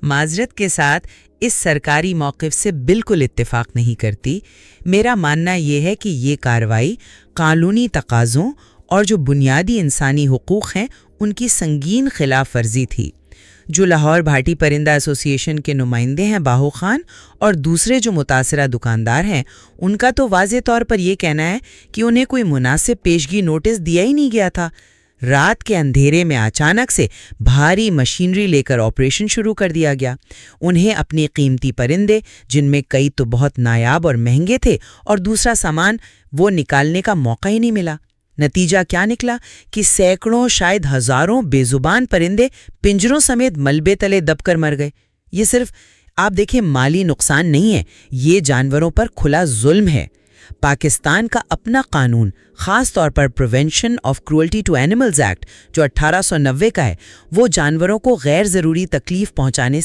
معذرت کے ساتھ اس سرکاری موقف سے بالکل اتفاق نہیں کرتی۔ میرا ماننا یہ ہے کہ یہ کارروائی قانونی تقاضوں اور جو بنیادی انسانی حقوق ہیں ان کی سنگین خلاف ورزی تھی۔ جو لاہور بھاٹی پرندہ ایسوسی ایشن کے نمائندے ہیں باہو خان اور دوسرے جو متاثرہ دکاندار ہیں، ان کا تو واضح طور پر یہ کہنا ہے کہ انہیں کوئی مناسب پیشگی نوٹس دیا ہی نہیں گیا تھا۔ رات کے اندھیرے میں اچانک سے بھاری مشینری لے کر آپریشن شروع کر دیا گیا۔ انہیں اپنے قیمتی پرندے، جن میں کئی تو بہت نایاب اور مہنگے تھے، اور دوسرا سامان وہ نکالنے کا موقع ہی نہیں ملا۔ نتیجہ کیا نکلا کہ سینکڑوں شاید ہزاروں بے زبان پرندے پنجروں سمیت ملبے تلے دب کر مر گئے۔ یہ صرف آپ دیکھیں مالی نقصان نہیں ہے، یہ جانوروں پر کھلا ظلم ہے۔ پاکستان کا اپنا قانون، خاص طور پر prevention of cruelty to animals act جو 1890 کا ہے، وہ جانوروں کو غیر ضروری تکلیف پہنچانے